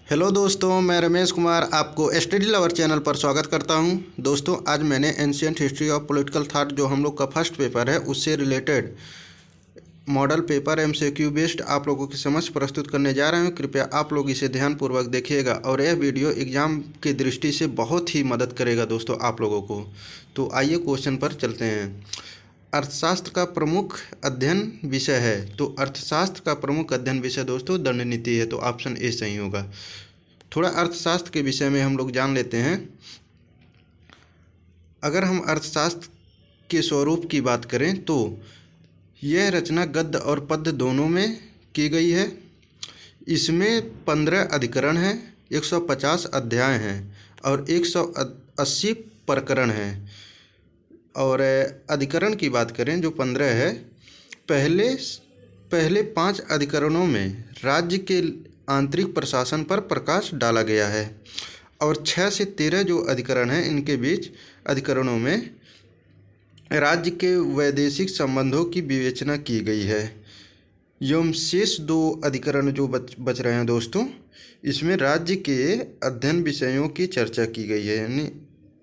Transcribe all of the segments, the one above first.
Hello दोस्तों, मैं रमेश कुमार आपको स्टडी लवर चैनल पर स्वागत करता हूं। दोस्तों, आज मैंने ancient history of political thought जो हम लोग का फर्स्ट पेपर है उससे related model paper MCQ based आप लोगों की समझ प्रस्तुत करने जा रहे हूं। कृपया आप लोग इसे ध्यानपूर्वक देखिएगा और यह वीडियो एग्जाम की दृष्टि से बहुत ही मदद करेगा दोस्तों आप लोगों को। तो आइए क्वेश्चन पर चलते हैं। अर्थशास्त्र का प्रमुख अध्ययन विषय है, तो अर्थशास्त्र का प्रमुख अध्ययन विषय दोस्तों दंड नीति है, तो ऑप्शन ए सही होगा। थोड़ा अर्थशास्त्र के विषय में हम लोग जान लेते हैं। अगर हम अर्थशास्त्र के स्वरूप की बात करें तो यह रचना गद्य और पद्य दोनों में की गई है। इसमें 15 अधिकरण हैं, 150 अध्याय हैं और 180 प्रकरण हैं। और अधिकरण की बात करें जो 15 है, पहले 5 अधिकरणों में राज्य के आंतरिक प्रशासन पर प्रकाश डाला गया है और 6 से 13 जो अधिकरण हैं इनके बीच अधिकरणों में राज्य के वैदेशिक संबंधों की विवेचना की गई है। एवं शेष 2 अधिकरण जो बच रहे हैं दोस्तों, इसमें राज्य के अध्ययन विषयों की चर्चा की गई है, यानी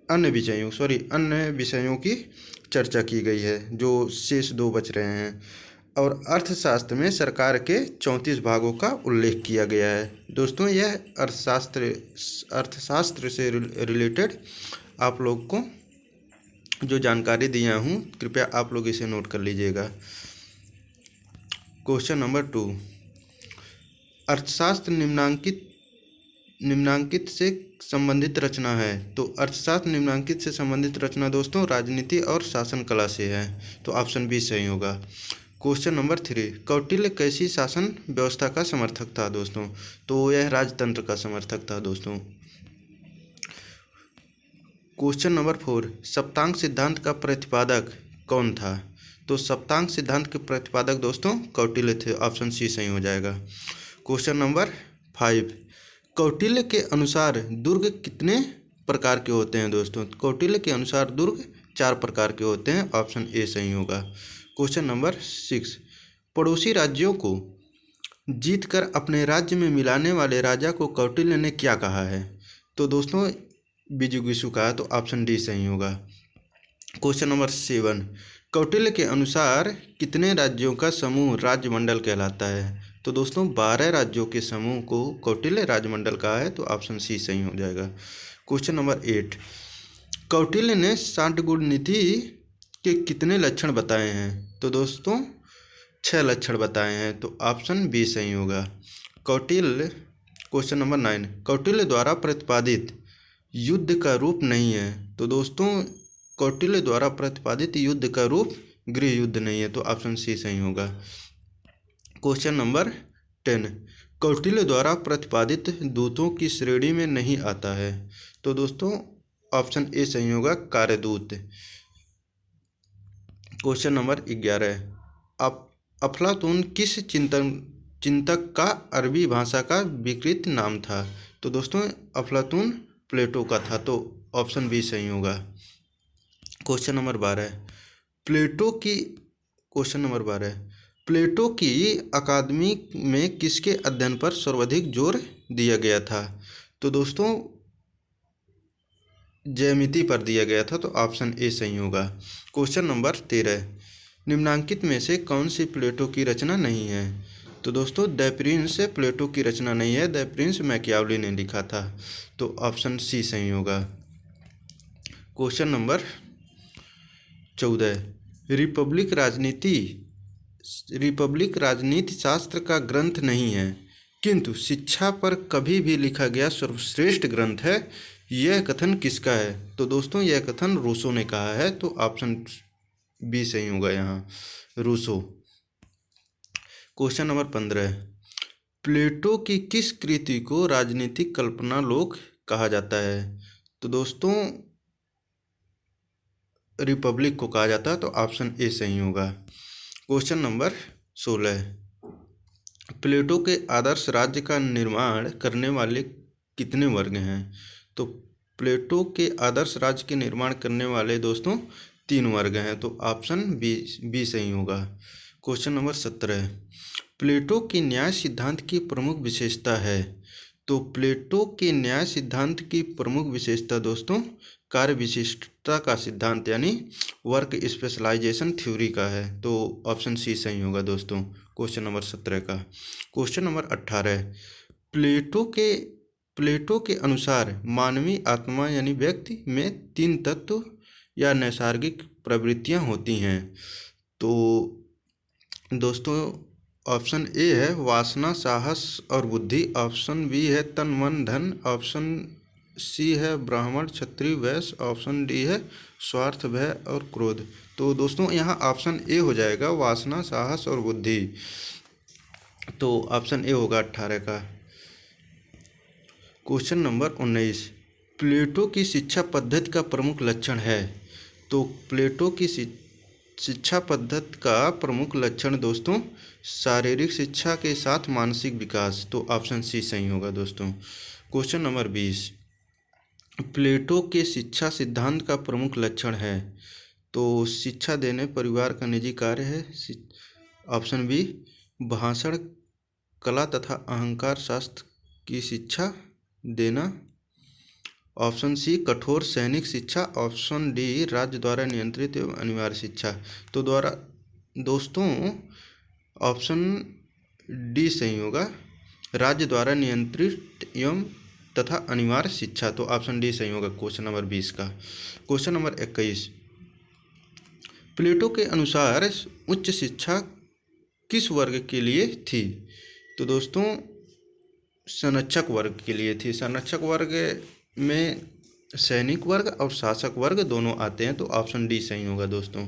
अन्य विषयों की चर्चा की गई है जो शेष 2 बच रहे हैं। और अर्थशास्त्र में सरकार के 34 भागों का उल्लेख किया गया है। दोस्तों, यह अर्थशास्त्र से रिलेटेड आप लोग को जो जानकारी दिया हूँ, कृपया आप लोग इसे नोट कर लीजिएगा। क्वेश्चन नंबर 2, अर्थशास्त्र निम्नांकित से संबंधित रचना है। तो अर्थशास्त्र निम्नांकित से संबंधित रचना दोस्तों राजनीति और शासन कला से है, तो ऑप्शन बी सही होगा। क्वेश्चन नंबर 3, कौटिल्य कैसी शासन व्यवस्था का समर्थक था दोस्तों? तो यह राजतंत्र का समर्थक था दोस्तों। क्वेश्चन नंबर 4, सप्तांग सिद्धांत का प्रतिपादक कौन था? तो सप्तांग सिद्धांत के प्रतिपादक दोस्तों कौटिल्य थे, ऑप्शन सी सही हो जाएगा। क्वेश्चन नंबर 5, कौटिल्य के अनुसार दुर्ग कितने प्रकार के होते हैं दोस्तों? कौटिल्य के अनुसार दुर्ग 4 प्रकार के होते हैं, ऑप्शन ए सही होगा। क्वेश्चन नंबर 6, पड़ोसी राज्यों को जीतकर अपने राज्य में मिलाने वाले राजा को कौटिल्य ने क्या कहा है? तो दोस्तों बिजुगिसु कहा, तो ऑप्शन डी सही होगा। क्वेश्चन नंबर 7, कौटिल्य के अनुसार कितने राज्यों का समूह राज्यमंडल कहलाता है? तो दोस्तों 12 राज्यों के समूह को कौटिल्य राज्यमंडल कहा है, तो ऑप्शन सी सही हो जाएगा। क्वेश्चन नंबर 8, कौटिल्य ने 60 गुण नीति के कितने लक्षण बताए हैं? तो दोस्तों 6 लक्षण बताए हैं, तो ऑप्शन बी सही होगा। क्वेश्चन नंबर 9, कौटिल्य द्वारा प्रतिपादित युद्ध का रूप नहीं है। तो दोस्तों कौटिल्य द्वारा प्रतिपादित युद्ध का रूप गृह युद्ध नहीं है, तो ऑप्शन सी सही होगा। क्वेश्चन नंबर 10, कौटिल्य द्वारा प्रतिपादित दूतों की श्रेणी में नहीं आता है। तो दोस्तों ऑप्शन ए सही होगा, कार्यदूत। क्वेश्चन नंबर 11, अफलातून किस चिंतक का अरबी भाषा का विकृत नाम था? तो दोस्तों अफलातून प्लेटो का था, तो ऑप्शन बी सही होगा। क्वेश्चन नंबर 12, प्लेटो की अकादमी में किसके अध्ययन पर सर्वाधिक जोर दिया गया था? तो दोस्तों ज्यामिति पर दिया गया था, तो ऑप्शन ए सही होगा। क्वेश्चन नंबर 13, निम्नांकित में से कौन सी प्लेटो की रचना नहीं है? तो दोस्तों द प्रिंस प्लेटो की रचना नहीं है, द प्रिंस मैकियावली ने लिखा था, तो ऑप्शन सी सही होगा। क्वेश्चन नंबर 14, रिपब्लिक राजनीति शास्त्र का ग्रंथ नहीं है किंतु शिक्षा पर कभी भी लिखा गया सर्वश्रेष्ठ ग्रंथ है, यह कथन किसका है? तो दोस्तों यह कथन रूसो ने कहा है, तो ऑप्शन बी सही होगा यहाँ, रूसो। क्वेश्चन नंबर 15, प्लेटो की किस कृति को राजनीतिक कल्पना लोक कहा जाता है? तो दोस्तों रिपब्लिक को कहा जाता है, तो ऑप्शन ए सही होगा। क्वेश्चन नंबर 16, प्लेटो के आदर्श राज्य का निर्माण करने वाले कितने वर्ग हैं? तो प्लेटो के आदर्श राज्य के निर्माण करने वाले दोस्तों 3 वर्ग हैं, तो ऑप्शन बी सही होगा। क्वेश्चन नंबर 17, प्लेटो की न्याय सिद्धांत की प्रमुख विशेषता है? तो प्लेटो के न्याय सिद्धांत की प्रमुख विशेषता दोस्तों कार्य विशिष्टता का सिद्धांत यानी वर्क स्पेशलाइजेशन थ्योरी का है। तो ऑप्शन सी सही होगा दोस्तों क्वेश्चन नंबर 17 का। क्वेश्चन नंबर 18, प्लेटो के अनुसार मानवीय आत्मा यानी व्यक्ति में 3 तत्व या नैसर्गिक प्रवृत्तियां होती हैं। तो दोस्तों ऑप्शन ए है वासना, साहस और बुद्धि, ऑप्शन बी है तन मन धन, ऑप्शन सी है ब्राह्मण क्षत्रिय वैश्य, ऑप्शन डी है स्वार्थ भय और क्रोध। तो दोस्तों यहाँ ऑप्शन ए हो जाएगा वासना, साहस और बुद्धि। तो ऑप्शन ए होगा 18 का। क्वेश्चन नंबर 19, प्लेटो की शिक्षा पद्धति का प्रमुख लक्षण है। तो प्लेटो की शिक्षा पद्धति का प्रमुख लक्षण दोस्तों शारीरिक शिक्षा के साथ मानसिक विकास। तो ऑप्शन सी सही होगा दोस्तों। क्वेश्चन नंबर 20, प्लेटो के शिक्षा सिद्धांत का प्रमुख लक्षण है। तो शिक्षा देने परिवार का निजी कार्य है। ऑप्शन बी भाषण कला तथा अहंकार शास्त्र की शिक्षा देना, ऑप्शन सी कठोर सैनिक शिक्षा, ऑप्शन डी राज्य द्वारा नियंत्रित एवं अनिवार्य शिक्षा। तो दोस्तों ऑप्शन डी सही होगा राज्य द्वारा नियंत्रित एवं तथा अनिवार्य शिक्षा। तो ऑप्शन डी सही होगा क्वेश्चन नंबर 20 का। क्वेश्चन नंबर 21, प्लेटो के अनुसार उच्च शिक्षा किस वर्ग के लिए थी। तो दोस्तों संरक्षक वर्ग के लिए थी। संरक्षक वर्ग में सैनिक वर्ग और शासक वर्ग दोनों आते हैं। तो ऑप्शन डी सही होगा दोस्तों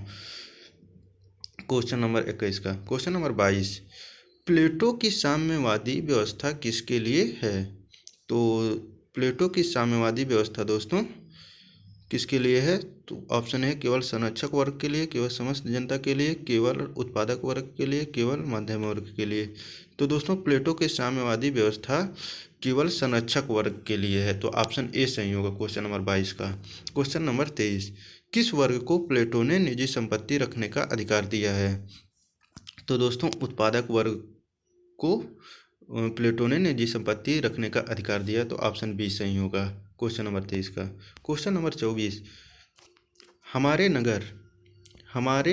क्वेश्चन नंबर 21 का। क्वेश्चन नंबर 22, प्लेटो की साम्यवादी व्यवस्था किसके लिए है। तो प्लेटो की साम्यवादी व्यवस्था दोस्तों किसके लिए है। तो ऑप्शन है केवल संरक्षक वर्ग के लिए, केवल समस्त जनता के लिए, केवल उत्पादक वर्ग के लिए, केवल मध्यम वर्ग के लिए। तो दोस्तों प्लेटो के साम्यवादी व्यवस्था केवल संरक्षक वर्ग के लिए है। तो ऑप्शन ए सही होगा क्वेश्चन नंबर 22 का। क्वेश्चन नंबर 23, किस वर्ग को प्लेटो ने निजी संपत्ति रखने का अधिकार दिया है। तो दोस्तों उत्पादक वर्ग को प्लेटो ने निजी संपत्ति रखने का अधिकार दिया। तो ऑप्शन बी सही होगा क्वेश्चन नंबर 23 का। क्वेश्चन नंबर 24, हमारे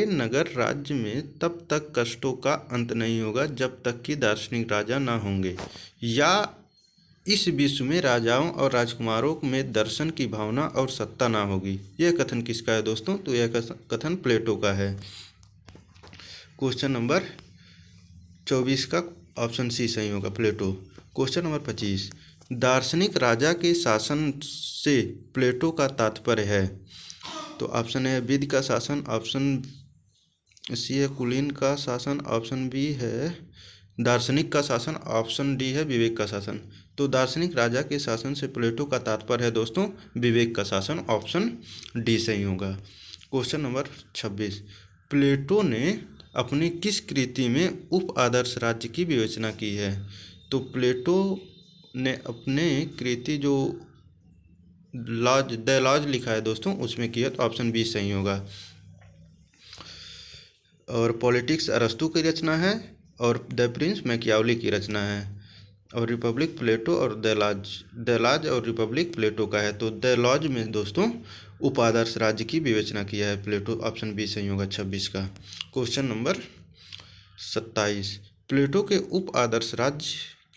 नगर राज्य में तब तक कष्टों का अंत नहीं होगा जब तक कि दार्शनिक राजा ना होंगे, या इस विश्व में राजाओं और राजकुमारों में दर्शन की भावना और सत्ता ना होगी। यह कथन किसका है दोस्तों। तो यह कथन प्लेटो का है। क्वेश्चन नंबर 24 का ऑप्शन सी सही होगा प्लेटो। क्वेश्चन नंबर 25, दार्शनिक राजा के शासन से प्लेटो का तात्पर्य है। तो ऑप्शन है विधि का शासन, ऑप्शन सी है कुलीन का शासन, ऑप्शन बी है दार्शनिक का शासन, ऑप्शन डी है विवेक का शासन। तो दार्शनिक राजा के शासन से प्लेटो का तात्पर्य है दोस्तों विवेक का शासन, ऑप्शन डी सही होगा। क्वेश्चन नंबर 26, प्लेटो ने अपनी किस कृति में उप आदर्श राज्य की विवेचना की है। तो प्लेटो ने अपने कृति जो द लॉज लिखा है दोस्तों उसमें किया। तो ऑप्शन बी सही होगा। और पॉलिटिक्स अरस्तु की रचना है और द प्रिंस मैकियावली की रचना है, और रिपब्लिक प्लेटो और द लॉज और रिपब्लिक प्लेटो का है। तो द लॉज में दोस्तों उप आदर्श राज्य की विवेचना किया है प्लेटो, ऑप्शन बी सही होगा 26 का। क्वेश्चन नंबर 27, प्लेटो के उप आदर्श राज्य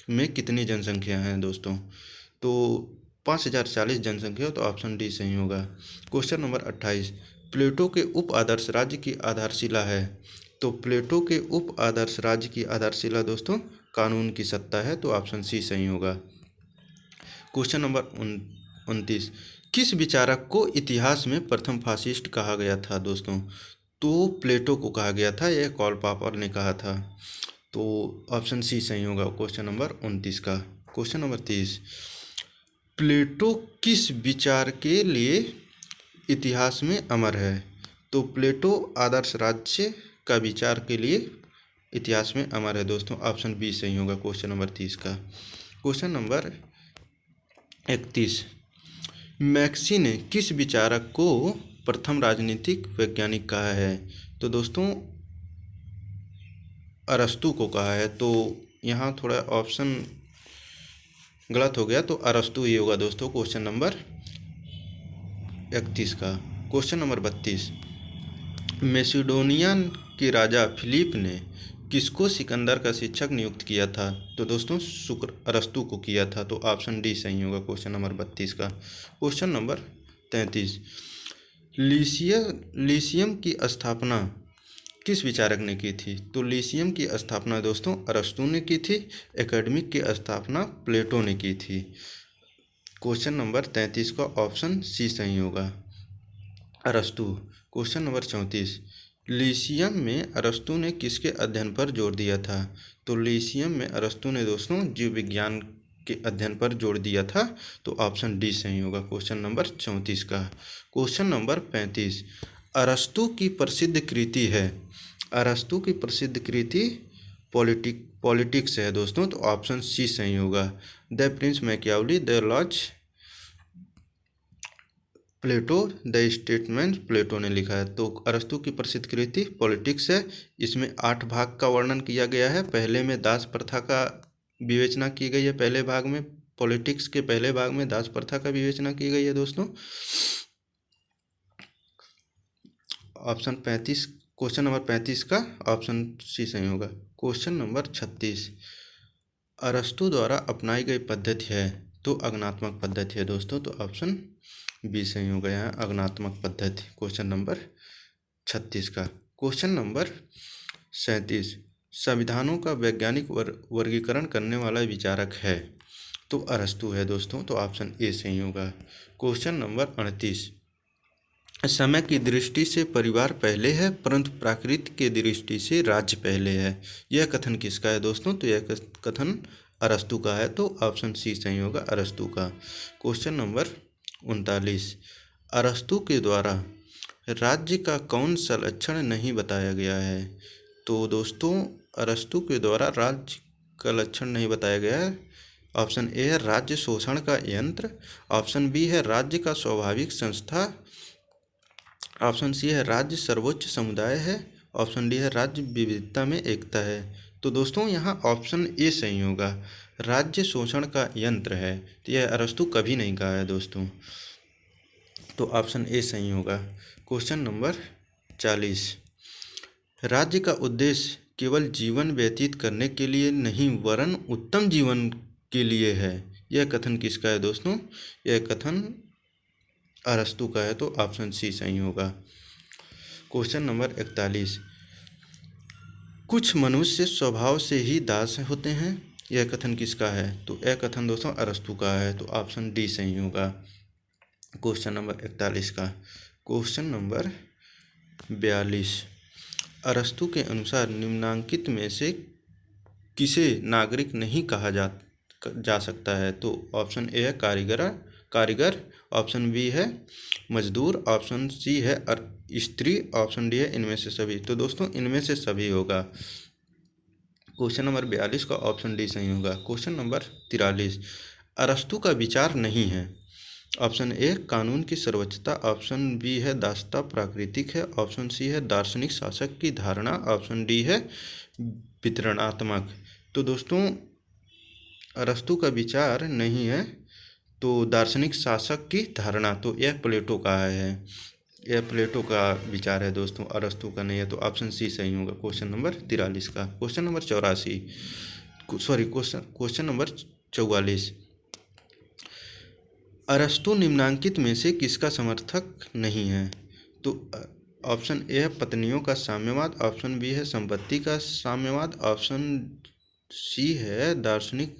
में कितनी जनसंख्या है दोस्तों। तो 5040 जनसंख्या। तो ऑप्शन डी सही होगा। क्वेश्चन नंबर 28, प्लेटो के उप आदर्श राज्य की आधारशिला है। तो प्लेटो के उप आदर्श राज्य की आधारशिला दोस्तों कानून की सत्ता है। तो ऑप्शन सी सही होगा। क्वेश्चन नंबर 29, किस विचारक को इतिहास में प्रथम फासिस्ट कहा गया था दोस्तों। तो प्लेटो को कहा गया था, यह कार्ल पॉपर ने कहा था। तो ऑप्शन सी सही होगा क्वेश्चन नंबर 29 का। क्वेश्चन नंबर 30, प्लेटो किस विचार के लिए इतिहास में अमर है। तो प्लेटो आदर्श राज्य का विचार के लिए इतिहास में अमर है दोस्तों, ऑप्शन बी सही होगा क्वेश्चन नंबर 30 का। क्वेश्चन नंबर 31, मैक्सी ने किस विचारक को प्रथम राजनीतिक वैज्ञानिक कहा है। तो दोस्तों अरस्तु को कहा है। तो यहाँ थोड़ा ऑप्शन गलत हो गया, तो अरस्तु ही होगा दोस्तों क्वेश्चन नंबर 31 का। क्वेश्चन नंबर 32, मैसिडोनिया के राजा फिलिप ने किसको सिकंदर का शिक्षक नियुक्त किया था? तो दोस्तों शुक्र अरस्तु को किया था, तो ऑप्शन डी सही होगा क्वेश्चन नंबर 32 का। क्वेश्चन नंबर 33, लिथियम की स्थापना किस विचारक ने की थी? तो लिथियम की स्थापना दोस्तों अरस्तु ने की थी। एकेडमिक की स्थापना प्लेटो ने की थी। क्वेश्चन नंबर 33 का ऑप्शन सी सही होगा, अरस्तु। क्वेश्चन नंबर 34, लिथियम में अरस्तु ने किसके अध्ययन पर जोर दिया था? तो लिथियम में अरस्तु ने दोस्तों जीव विज्ञान के अध्ययन पर जोर दिया था, तो ऑप्शन डी सही होगा क्वेश्चन नंबर 34 का। क्वेश्चन नंबर 35, अरस्तु की प्रसिद्ध कृति है, अरस्तु की प्रसिद्ध कृति पॉलिटिक्स है दोस्तों, तो ऑप्शन सी सही होगा। The prince Machiavelli, the laws Plato, the statement Plato ने लिखा है। तो अरस्तु की प्रसिद्ध कृति पॉलिटिक्स है। इसमें 8 भाग का वर्णन किया गया है। पहले में दास प्रथा का विवेचना की गई है, पहले भाग में पॉलिटिक्स के पहले भाग में दास प्रथा का विवेचना की गई है दोस्तों। ऑप्शन 35, क्वेश्चन नंबर 35 का ऑप्शन सी सही होगा। क्वेश्चन नंबर 36, अरस्तु द्वारा अपनाई गई पद्धति है, तो अग्नात्मक पद्धति है दोस्तों, तो ऑप्शन बी सही हो गया है, अग्नात्मक पद्धति क्वेश्चन नंबर 36 का। क्वेश्चन नंबर 37, संविधानों का वैज्ञानिक वर्गीकरण करने वाला विचारक है, तो अरस्तु है दोस्तों, तो ऑप्शन ए सही होगा। क्वेश्चन नंबर 38, समय की दृष्टि से परिवार पहले है परंतु प्रकृति की दृष्टि से राज्य पहले है, यह कथन किसका है दोस्तों? तो यह कथन अरस्तु का है, तो ऑप्शन सी सही होगा, अरस्तु का। क्वेश्चन नंबर 39, अरस्तु के द्वारा राज्य का कौन सा लक्षण नहीं बताया गया है? तो दोस्तों अरस्तु के द्वारा राज्य का लक्षण नहीं बताया गया है। ऑप्शन ए है राज्य शोषण का यंत्र, ऑप्शन बी है राज्य का स्वाभाविक संस्था, ऑप्शन सी है राज्य सर्वोच्च समुदाय है, ऑप्शन डी है राज्य विविधता में एकता है। तो दोस्तों यहाँ ऑप्शन ए सही होगा, राज्य शोषण का यंत्र है, तो यह अरस्तु कभी नहीं कहा है दोस्तों, तो ऑप्शन ए सही होगा। क्वेश्चन नंबर 40, राज्य का उद्देश्य केवल जीवन व्यतीत करने के लिए नहीं वरन उत्तम जीवन के लिए है, यह कथन किसका है दोस्तों? यह कथन अरस्तु का है, तो ऑप्शन सी सही होगा। क्वेश्चन नंबर 41, कुछ मनुष्य स्वभाव से ही दास होते हैं, यह कथन किसका है? तो यह कथन दोस्तों अरस्तु का है, तो ऑप्शन डी सही होगा क्वेश्चन नंबर 41 का। क्वेश्चन नंबर 42, अरस्तु के अनुसार निम्नांकित में से किसे नागरिक नहीं कहा जा सकता है? तो ऑप्शन ए है कारीगर, ऑप्शन बी है मजदूर, ऑप्शन सी है स्त्री, ऑप्शन डी है इनमें से सभी। तो दोस्तों इनमें से सभी होगा। क्वेश्चन नंबर 42 का ऑप्शन डी सही होगा। क्वेश्चन नंबर 43, अरस्तु का विचार नहीं है, ऑप्शन ए कानून की सर्वोच्चता, ऑप्शन बी है दासता प्राकृतिक है, ऑप्शन सी है दार्शनिक शासक की धारणा, ऑप्शन डी है वितरणात्मक। तो दोस्तों अरस्तु का विचार नहीं है, तो दार्शनिक शासक की धारणा, तो यह प्लेटो का है, यह प्लेटो का विचार है दोस्तों, अरस्तु का नहीं है, तो ऑप्शन सी सही होगा क्वेश्चन नंबर 43 का। क्वेश्चन नंबर 44, अरस्तु निम्नांकित में से किसका समर्थक नहीं है? तो ऑप्शन ए है पत्नियों का साम्यवाद, ऑप्शन बी है संपत्ति का साम्यवाद, ऑप्शन सी है दार्शनिक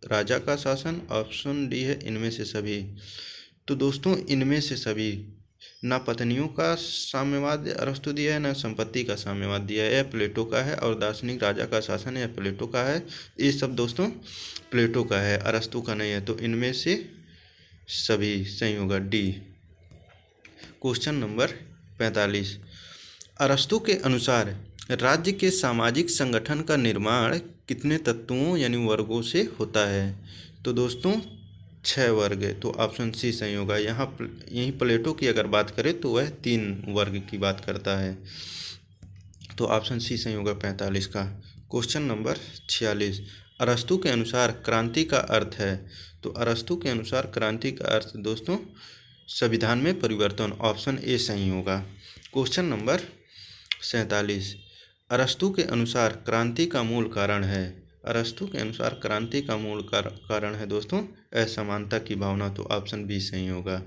राजा का शासन, ऑप्शन डी है इनमें से सभी। तो दोस्तों इनमें से सभी, ना पत्नियों का साम्यवाद अरस्तु दिया है, ना संपत्ति का साम्यवाद दिया है, यह प्लेटो का है, और दार्शनिक राजा का शासन यह प्लेटो का है। ये सब दोस्तों प्लेटो का है, अरस्तु का नहीं है, तो इनमें से सभी सही होगा डी। क्वेश्चन नंबर 45, अरस्तु के अनुसार राज्य के सामाजिक संगठन का निर्माण कितने तत्वों यानी वर्गों से होता है? तो दोस्तों 6 वर्ग है, तो ऑप्शन सी सही होगा। यहाँ यही प्लेटो की अगर बात करें तो वह 3 वर्ग की बात करता है, तो ऑप्शन सी सही होगा 45 का। क्वेश्चन नंबर 46, अरस्तु के अनुसार क्रांति का अर्थ है। तो अरस्तु के अनुसार क्रांति का अर्थ दोस्तों संविधान में परिवर्तन, ऑप्शन ए सही होगा। क्वेश्चन नंबर 47, अरस्तु के अनुसार क्रांति का मूल कारण है। अरस्तु के अनुसार क्रांति का मूल कारण है दोस्तों असमानता की भावना, तो ऑप्शन बी सही होगा।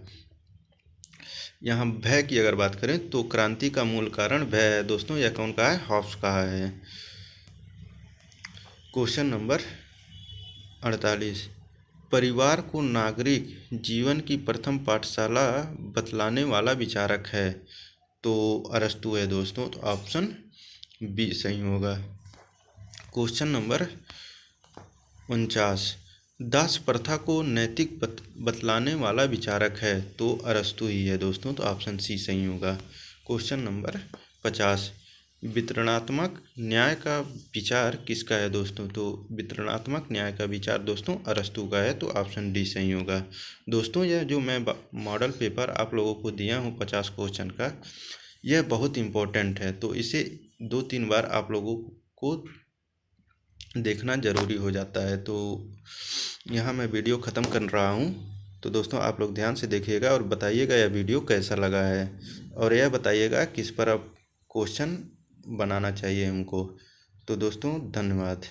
यहाँ भय की अगर बात करें तो क्रांति का मूल कारण भय है दोस्तों, यह कौन कहा है? हॉब्स कहा है। क्वेश्चन नंबर 48, परिवार को नागरिक जीवन की प्रथम पाठशाला बतलाने वाला विचारक है। तो अरस्तु है दोस्तों, तो ऑप्शन बी सही होगा। क्वेश्चन नंबर 49, दास प्रथा को नैतिक बतलाने वाला विचारक है। तो अरस्तु ही है दोस्तों, तो ऑप्शन सी सही होगा। क्वेश्चन नंबर 50, वितरणात्मक न्याय का विचार किसका है दोस्तों? तो वितरणात्मक न्याय का विचार दोस्तों अरस्तु का है, तो ऑप्शन डी सही होगा। दोस्तों यह जो मैं मॉडल पेपर आप लोगों को दिया हूँ 50 क्वेश्चन का, यह बहुत इम्पोर्टेंट है, तो इसे 2-3 बार आप लोगों को देखना ज़रूरी हो जाता है। तो यहाँ मैं वीडियो ख़त्म कर रहा हूँ। तो दोस्तों आप लोग ध्यान से देखिएगा और बताइएगा यह वीडियो कैसा लगा है, और यह बताइएगा किस पर अब क्वेश्चन बनाना चाहिए हमको। तो दोस्तों धन्यवाद।